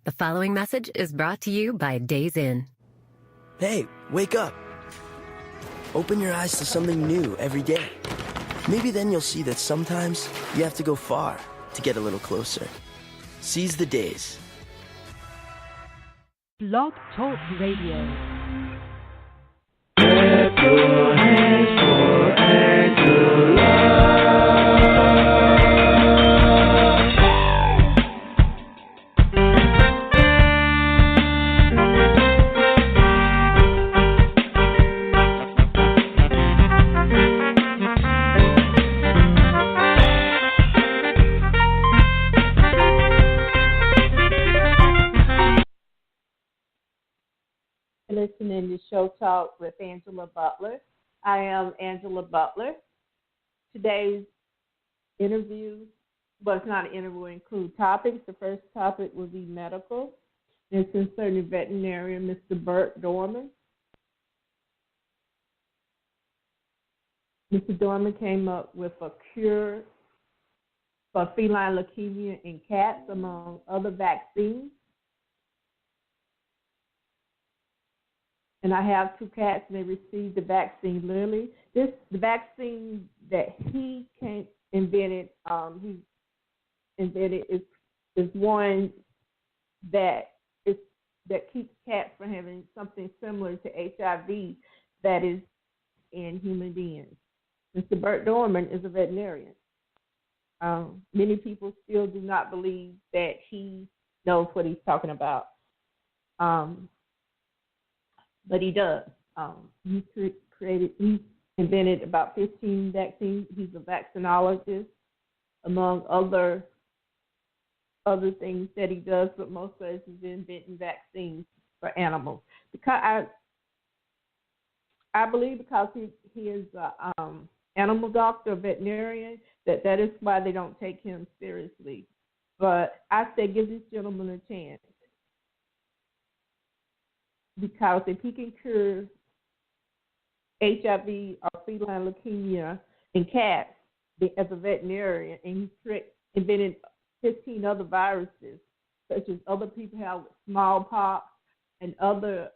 The following message is brought to you by Days Inn. Hey, wake up. Open your eyes to something new every day. Maybe then you'll see that sometimes you have to go far to get a little closer. Seize the days. Blog Talk Radio. Clap your hands for Angela. Listening to Show Talk with Angela Butler. I am Angela Butler. Today's interview, well, it's not an interview, it includes topics. The first topic will be medical. It's concerning veterinarian Mr. Burt Dorman. Mr. Dorman came up with a cure for feline leukemia in cats, among other vaccines. And I have two cats, and they received the vaccine literally. The vaccine that he invented is one that keeps cats from having something similar to HIV that is in human beings. Mr. Burt Dorman is a veterinarian. Many people still do not believe that he knows what he's talking about. But he does. He invented about 15 vaccines. He's a vaccinologist, among other things that he does, but most of it is inventing vaccines for animals. Because I believe because he is an animal doctor, a veterinarian, that is why they don't take him seriously. But I say give this gentleman a chance. Because if he can cure HIV or feline leukemia in cats as a veterinarian, and he invented 15 other viruses, such as other people have smallpox and other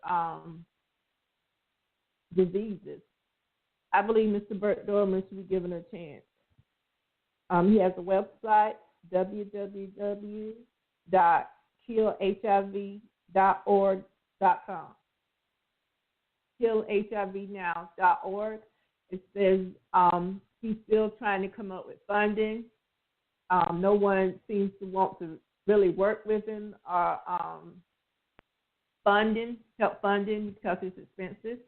diseases, I believe Mr. Burt Dorman should be given a chance. He has a website, www.killhiv.org. KillHIVnow.org. It says he's still trying to come up with funding. No one seems to want to really work with him or help funding because it's expensive.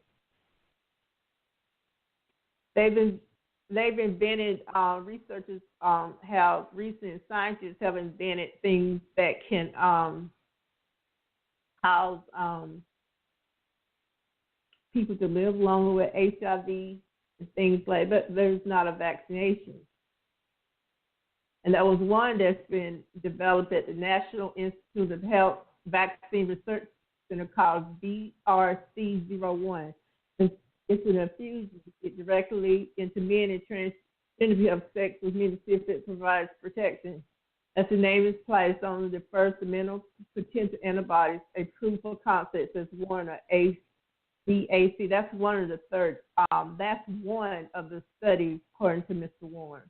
They've invented researchers have recent scientists have invented things that can cause people to live longer with HIV and things like that, but there's not a vaccination. And that was one that's been developed at the National Institute of Health Vaccine Research Center called BRC01. It's an infusion to get directly into men and transgender who have sex with men to see if it provides protection. As the name is placed on the first amino potential antibodies, a proof of concept as one of BAC. That's one of the third. That's one of the studies, according to Mr. Warren.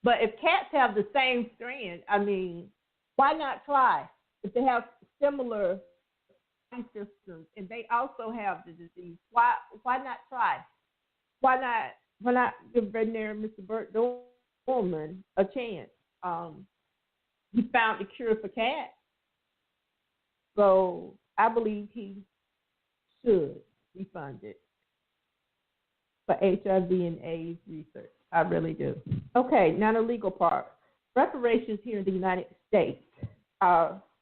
But if cats have the same strand, I mean, why not try? If they have similar systems and they also have the disease, why not try? Why not give veterinarian Mr. Burt Dorman a chance? He found the cure for cats, so I believe he should be funded for HIV and AIDS research. I really do. Okay, now the legal part. Reparations here in the United States,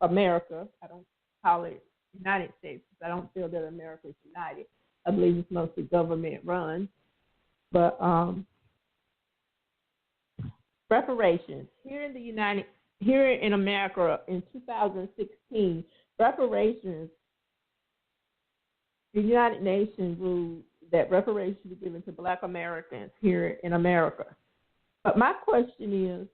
America, I don't call it United States because I don't feel that America is united. I believe it's mostly government run. But reparations here in America in 2016, reparations. The United Nations ruled that reparations should be given to Black Americans here in America. But my question is,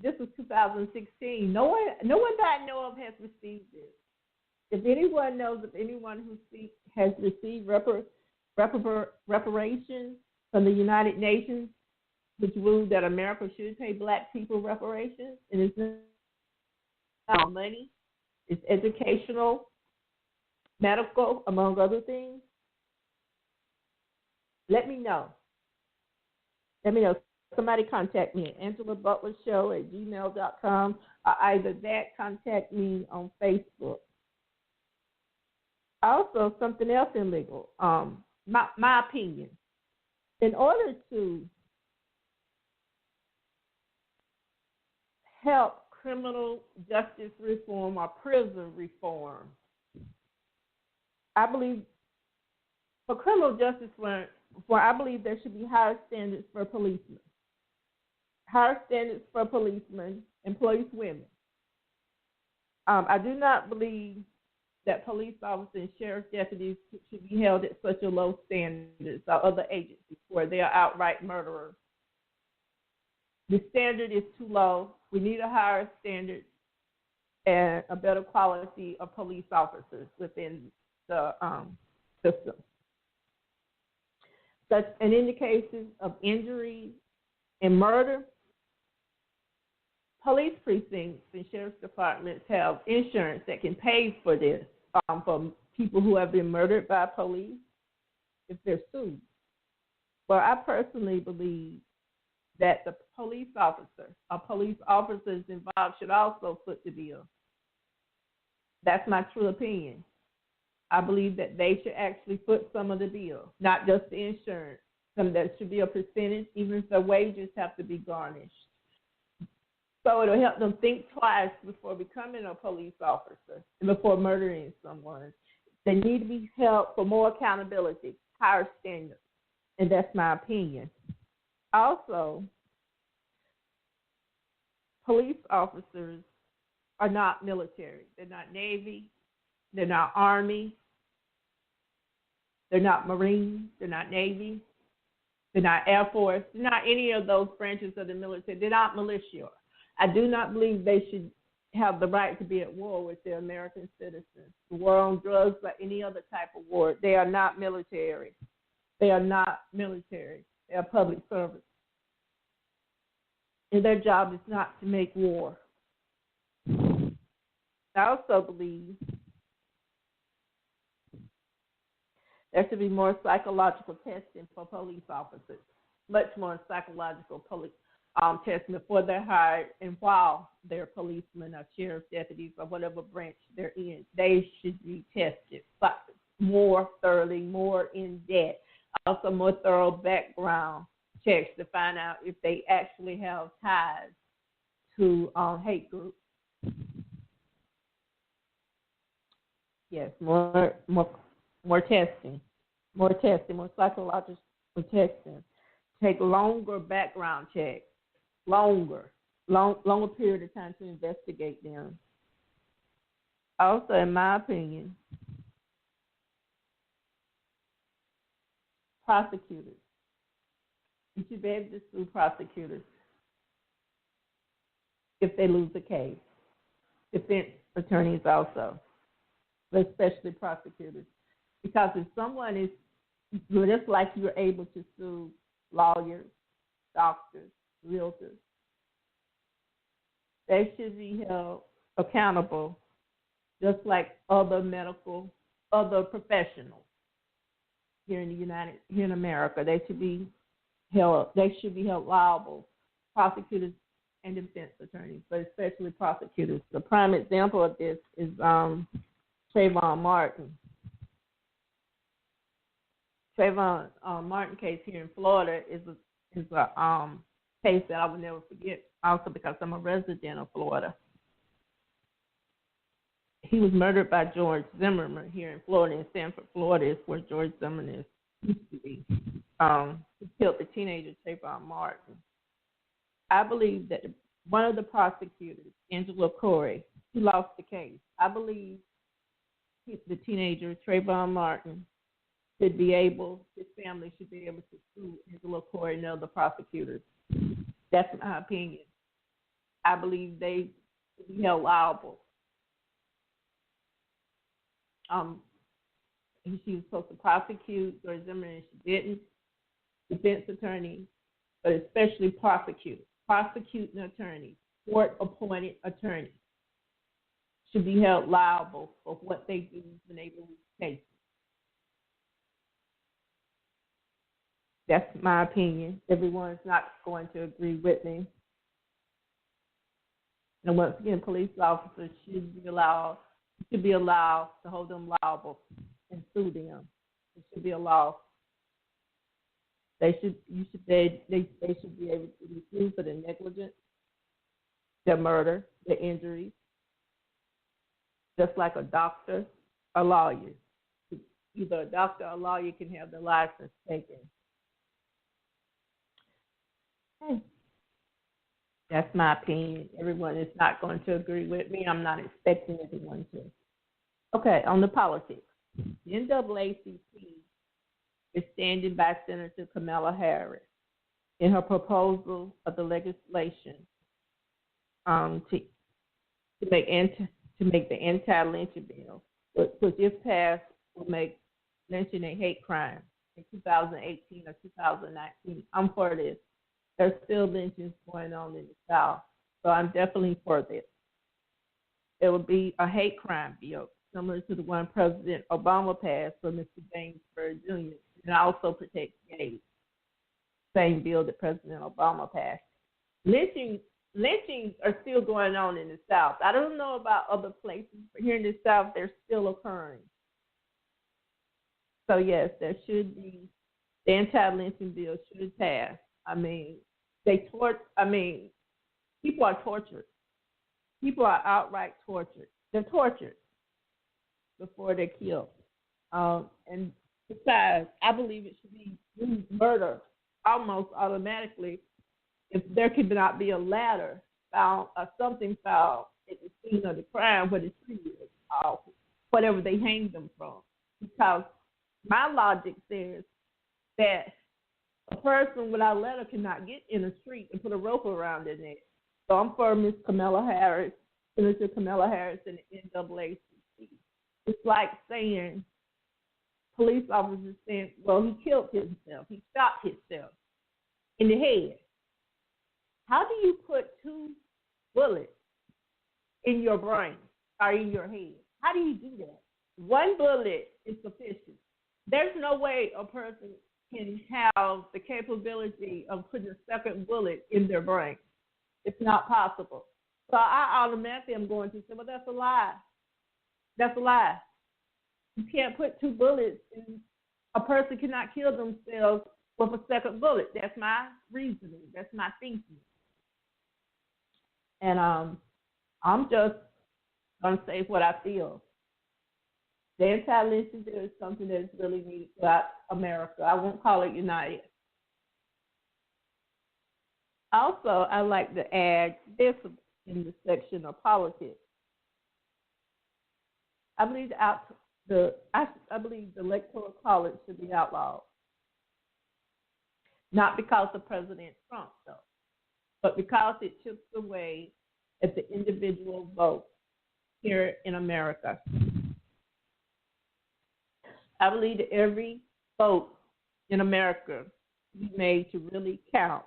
this was 2016. No one that I know of has received this. If anyone knows of anyone who has received reparations from the United Nations, which ruled that America should pay black people reparations, and it's not money, it's educational, medical, among other things, let me know. Let me know. Somebody contact me at angela-butler-show@gmail.com, or either that, contact me on Facebook. Also, something else illegal, my opinion. In order to help criminal justice reform or prison reform, I believe for criminal justice reform, I believe there should be higher standards for policemen. Higher standards for policemen and police women. I do not believe that police officers and sheriff deputies should be held at such a low standard as other agencies where they are outright murderers. The standard is too low. We need a higher standard and a better quality of police officers within the system. And in the cases of injury and murder, police precincts and sheriff's departments have insurance that can pay for this for people who have been murdered by police if they're sued. But I personally believe that the police officer or police officers involved should also foot the bill. That's my true opinion. I believe that they should actually foot some of the bill, not just the insurance. That should be a percentage, even if their wages have to be garnished. So it'll help them think twice before becoming a police officer and before murdering someone. They need to be held for more accountability, higher standards, and that's my opinion. Also, police officers are not military. They're not Navy. They're not Army. They're not Marines. They're not Navy. They're not Air Force. They're not any of those branches of the military. They're not militia. I do not believe they should have the right to be at war with their American citizens. The war on drugs or any other type of war. They are not military. They are not military. They are public servants. And their job is not to make war. I also believe there should be more psychological testing for police officers, much more psychological testing before they're hired and while they're policemen or sheriff deputies or whatever branch they're in. They should be tested more thoroughly, more in depth. Also, more thorough background checks to find out if they actually have ties to hate groups. Yes, more testing, more psychological testing. Take longer background checks, longer period of time to investigate them. Also, in my opinion, prosecutors. You should be able to sue prosecutors if they lose a case. Defense attorneys also, but especially prosecutors. Because if someone is, just like you're able to sue lawyers, doctors, realtors, they should be held accountable just like other professionals here in America. They should be held liable, prosecutors and defense attorneys, but especially prosecutors. The prime example of this is Trayvon Martin. Trayvon Martin case here in Florida is a case that I will never forget, also because I'm a resident of Florida. He was murdered by George Zimmerman here in Florida. In Sanford, Florida is where George Zimmerman used to be. He killed the teenager Trayvon Martin. I believe that one of the prosecutors, Angela-Butler, he lost the case. I believe the teenager Trayvon Martin his family should be able to sue Angela-Butler and other prosecutors. That's my opinion. I believe they should be held liable. She was supposed to prosecute George Zimmerman, and she didn't. Defense attorney, but especially prosecuting attorneys, court-appointed attorneys should be held liable for what they do when they lose cases. That's my opinion. Everyone's not going to agree with me. And once again, police officers should be allowed to hold them liable and sue them. It should be a law. They should be able to be sued for their negligence, their murder, their injuries, just like a doctor or lawyer. Either a doctor or a lawyer can have their license taken. Okay. That's my opinion. Everyone is not going to agree with me. I'm not expecting everyone to. Okay, on the politics. The NAACP is standing by Senator Kamala Harris in her proposal of the legislation to make the anti-lynching bill, which if passed will make lynching a hate crime in 2018 or 2019. I'm for this. There's still lynchings going on in the South, so I'm definitely for this. It would be a hate crime bill similar to the one President Obama passed for Mr. James Byrd Jr. and also protects gays. Same bill that President Obama passed. Lynchings are still going on in the South. I don't know about other places, but here in the South, they're still occurring. So yes, there should be the anti-lynching bill should pass. I mean, people are tortured. People are outright tortured. They're tortured before they're killed. And besides, I believe it should be murder almost automatically if there could not be a ladder found or something found at the scene of the crime where the tree is, whatever they hanged them from. Because my logic says that a person without a ladder cannot get in a street and put a rope around their neck. So I'm for Ms. Kamala Harris, Senator Kamala Harris, and the NAACP. It's like saying, police officers saying, well, he killed himself. He shot himself in the head. How do you put 2 bullets in your brain or in your head? How do you do that? 1 bullet is sufficient. There's no way a person can have the capability of putting a second bullet in their brain. It's not possible. So I automatically am going to say, well, that's a lie. That's a lie. You can't put 2 bullets in. A person cannot kill themselves with a second bullet. That's my reasoning. That's my thinking. And I'm just going to say what I feel. The anti-lynching bill is something that is really needed throughout America. I won't call it united. Also, I like to add this in the section of politics. I believe the Electoral College should be outlawed. Not because of President Trump, though, but because it chips away at the individual vote here in America. I believe that every vote in America be made to really count,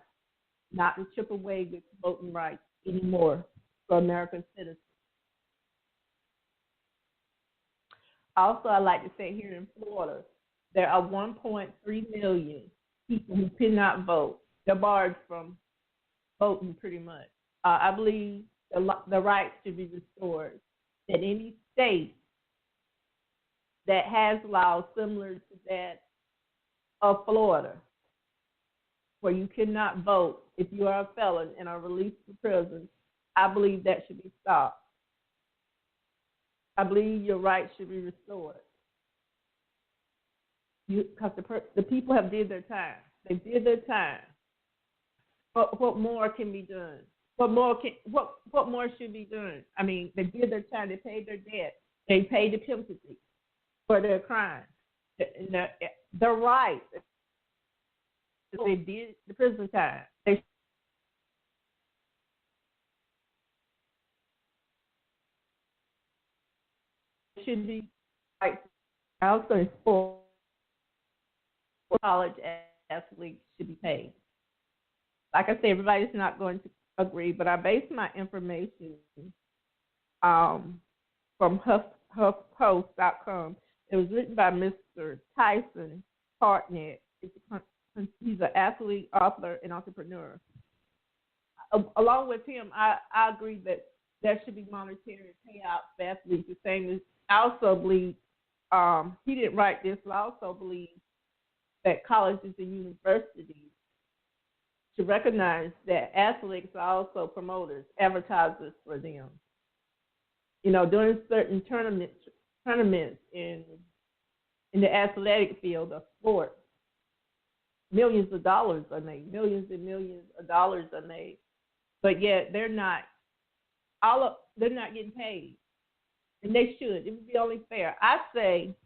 not to chip away with voting rights anymore for American citizens. Also, I like to say here in Florida, there are 1.3 million people who could not vote. They're barred from voting pretty much. I believe the rights should be restored. That any state that has laws similar to that of Florida, where you cannot vote if you are a felon and are released from prison, I believe that should be stopped. I believe your rights should be restored. Because the people have did their time. They did their time. But what more can be done? What more should be done? I mean, they did their time. They paid their debt. They paid the penalty for their crime. Their right. They did the prison time. should be like also in sport, college athletes should be paid. Like I said, everybody's not going to agree, but I base my information from HuffPost.com. It was written by Mr. Tyson Hartnett. He's an athlete, author, and entrepreneur. Along with him, I agree that there should be monetary payouts for athletes. The same as I also believe, he didn't write this, but I also believe that colleges and universities should recognize that athletes are also promoters, advertisers for them. You know, during certain tournaments in the athletic field of sports, millions of dollars are made, millions and millions of dollars are made, but yet they're not getting paid, and they should. It would be only fair. I say,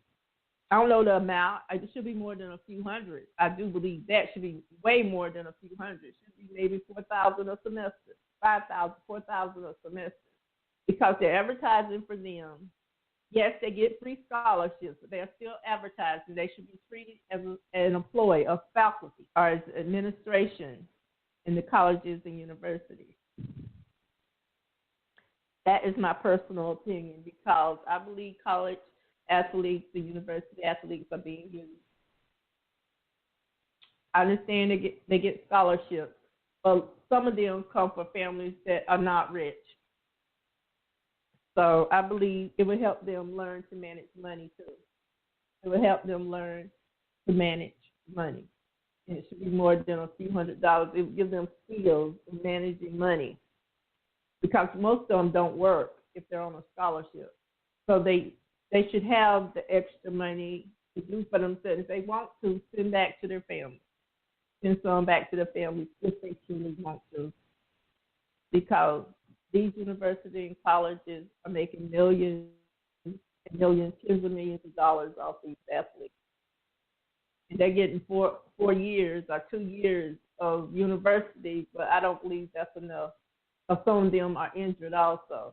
I don't know the amount. It should be more than a few hundred. I do believe that should be way more than a few hundred. It should be maybe $4,000 a semester, $5,000, $4,000 a semester, because they're advertising for them. Yes, they get free scholarships, but they're still advertising. They should be treated as an employee of faculty or as administration in the colleges and universities. That is my personal opinion, because I believe college athletes and university athletes are being used. I understand they get scholarships, but some of them come from families that are not rich. So I believe it would help them learn to manage money too. It would help them learn to manage money. And it should be more than a few $100s. It would give them skills in managing money, because most of them don't work if they're on a scholarship. So they should have the extra money to do for themselves. If they want to, send back to their families. Send some back to their families if they truly want to. Because these universities and colleges are making millions and millions, tens of millions of dollars off these athletes. And they're getting 4 years or 2 years of university, but I don't believe that's enough. Some of them are injured also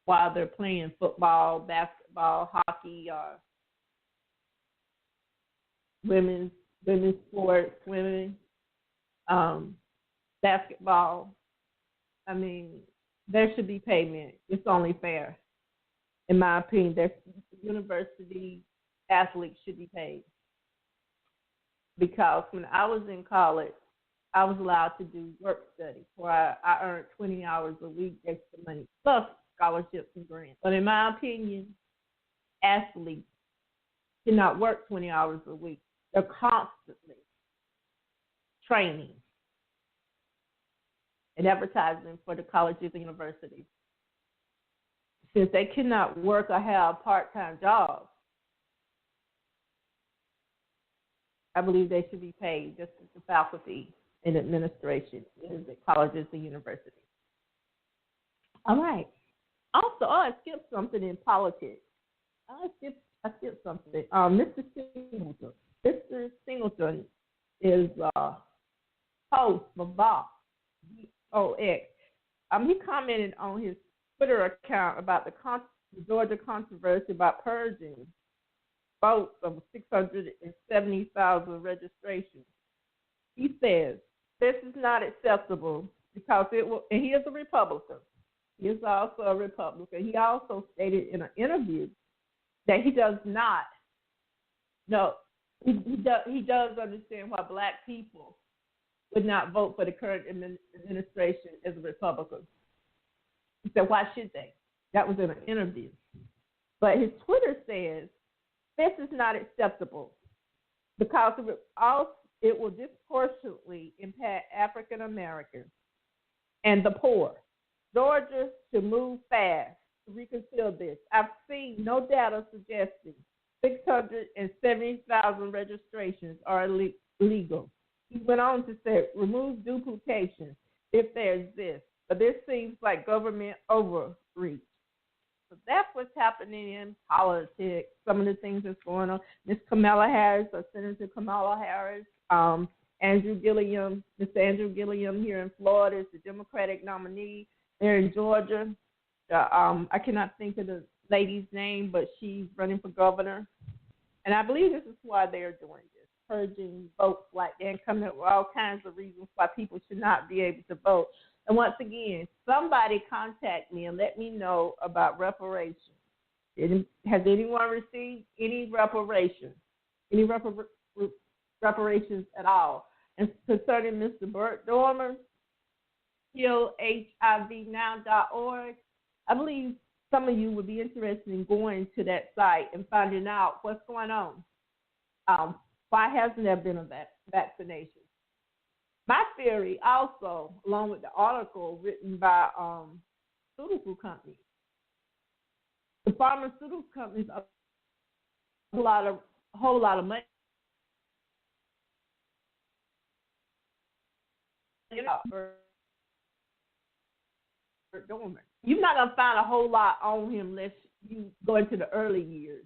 while they're playing football, basketball, hockey, or women's sports, basketball. I mean, there should be payment. It's only fair, in my opinion. University athletes should be paid, because when I was in college, I was allowed to do work study where I earned 20 hours a week extra money, plus scholarships and grants. But in my opinion, athletes cannot work 20 hours a week. They're constantly training and advertising for the colleges and universities. Since they cannot work or have part-time jobs, I believe they should be paid just as the faculty and administration in the colleges and universities. All right. Also, I skipped something in politics. I skipped something. Mr. Singleton is host for Vox, VOX. He commented on his Twitter account about the Georgia controversy about purging votes of 670,000 registrations. He says, this is not acceptable because it will, and he is a Republican. He is also a Republican. He also stated in an interview that he does not, no, he does understand why black people would not vote for the current administration as a Republican. He said, why should they? That was in an interview. But his Twitter says, this is not acceptable because it will disproportionately impact African Americans and the poor. Georgia should move fast to reconsider this. I've seen no data suggesting 670,000 registrations are illegal. He went on to say, remove duplication if there exists. But this seems like government overreach. So that's what's happening in politics, some of the things that's going on. Miss Kamala Harris, or Senator Kamala Harris, Mr. Andrew Gilliam here in Florida is the Democratic nominee. There in Georgia, I cannot think of the lady's name, but she's running for governor. And I believe this is why they're doing this, purging votes like that and coming up with all kinds of reasons why people should not be able to vote. And once again, somebody contact me and let me know about reparations. Has anyone received any reparations? Any reparations at all? And concerning Mr. Burt Dormer, HIVnow.org, I believe some of you would be interested in going to that site and finding out what's going on. Why hasn't there been a vaccination? My theory also, along with the article written by pharmaceutical companies, the pharmaceutical companies are a whole lot of money. You're not going to find a whole lot on him unless you go into the early years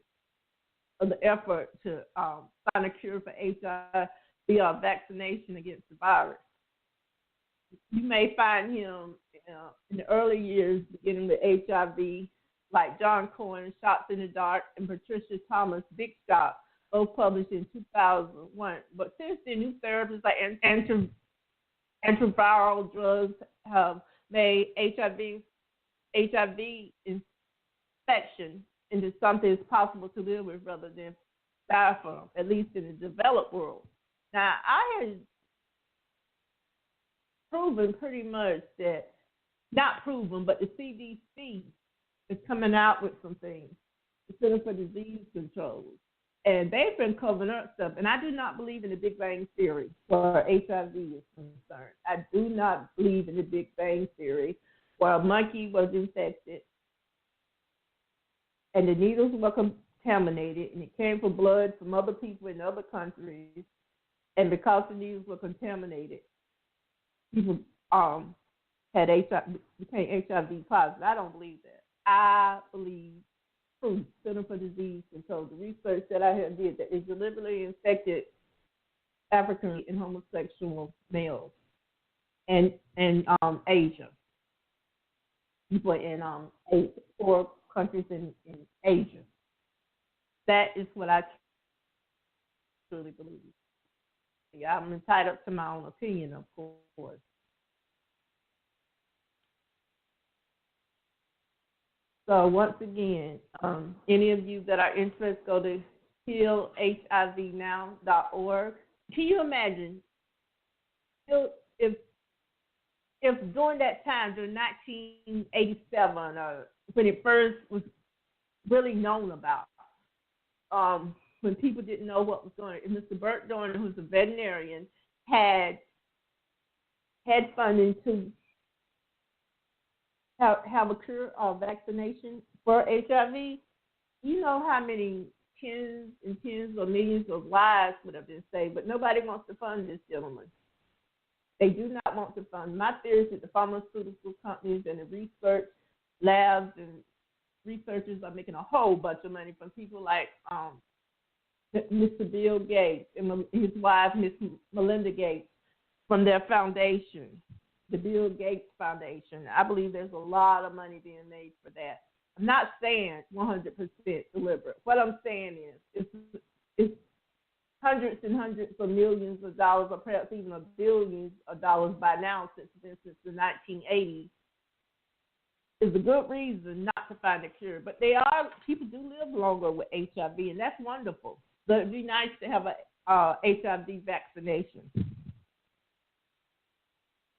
of the effort to find a cure for HIV via vaccination against the virus. You may find him in the early years beginning with HIV, like John Cohen, Shots in the Dark, and Patricia Thomas' Big Shot, both published in 2001. But since then, new therapies like antiviral drugs have made HIV infection into something that's possible to live with rather than die from, at least in the developed world. Now, I had proven pretty much that, not proven, but the CDC is coming out with some things, the Center for Disease Control, and they've been covering up stuff. And I do not believe in the Big Bang Theory where HIV is concerned. I do not believe in the Big Bang Theory where a monkey was infected and the needles were contaminated and it came from blood from other people in other countries, and because the needles were contaminated, people had HIV, became HIV positive. I don't believe that. I believe proof, Center for Disease Control, the research that I have did that is deliberately infected African and homosexual males and Asia. People in 4 countries in Asia. That is what I truly believe. Yeah, I'm entitled to my own opinion, of course. So once again, any of you that are interested, go to healhivnow.org. Can you imagine if during that time, during 1987, or when it first was really known about, when people didn't know what was going on, and Mr. Burt Dorner, who's a veterinarian, had funding to have a cure or vaccination for HIV, you know how many tens and tens of millions of lives would have been saved, but nobody wants to fund this gentleman. They do not want to fund. My theory is that the pharmaceutical companies and the research labs and researchers are making a whole bunch of money from people like Mr. Bill Gates and his wife, Miss Melinda Gates, from their foundation, the Bill Gates Foundation. I believe there's a lot of money being made for that. I'm not saying 100% deliberate. What I'm saying is it's hundreds and hundreds of millions of dollars, or perhaps even billions of dollars by now since the 1980s. Is a good reason not to find a cure. But people do live longer with HIV, and that's wonderful. But it'd be nice to have a HIV vaccination.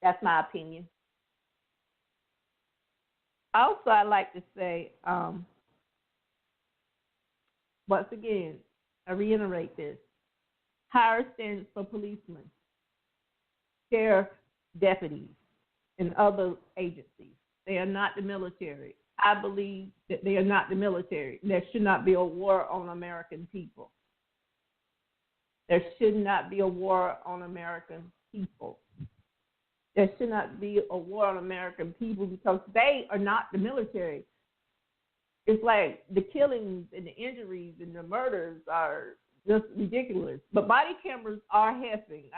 That's my opinion. Also, I'd like to say, once again, I reiterate this. Higher standards for policemen, sheriff deputies, and other agencies. They are not the military. I believe that they are not the military. There should not be a war on American people. There should not be a war on American people. There should not be a war on American people because they are not the military. It's like the killings and the injuries and the murders are just ridiculous. But body cameras are helping.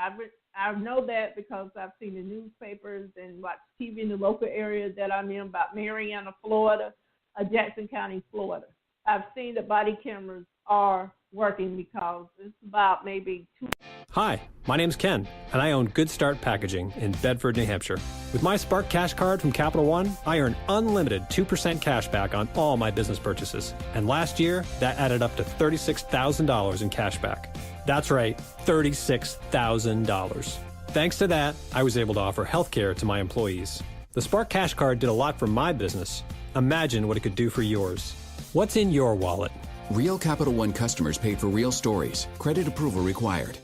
I know that because I've seen the newspapers and watched TV in the local area that I'm in about Marianna, Florida. Jackson County, Florida. I've seen that body cameras are working because it's about maybe 2. Hi, my name's Ken, and I own Good Start Packaging in Bedford, New Hampshire. With my Spark Cash Card from Capital One, I earn unlimited 2% cash back on all my business purchases. And last year, that added up to $36,000 in cash back. That's right, $36,000. Thanks to that, I was able to offer health care to my employees. The Spark Cash Card did a lot for my business. Imagine what it could do for yours. What's in your wallet? Real Capital One customers paid for real stories. Credit approval required.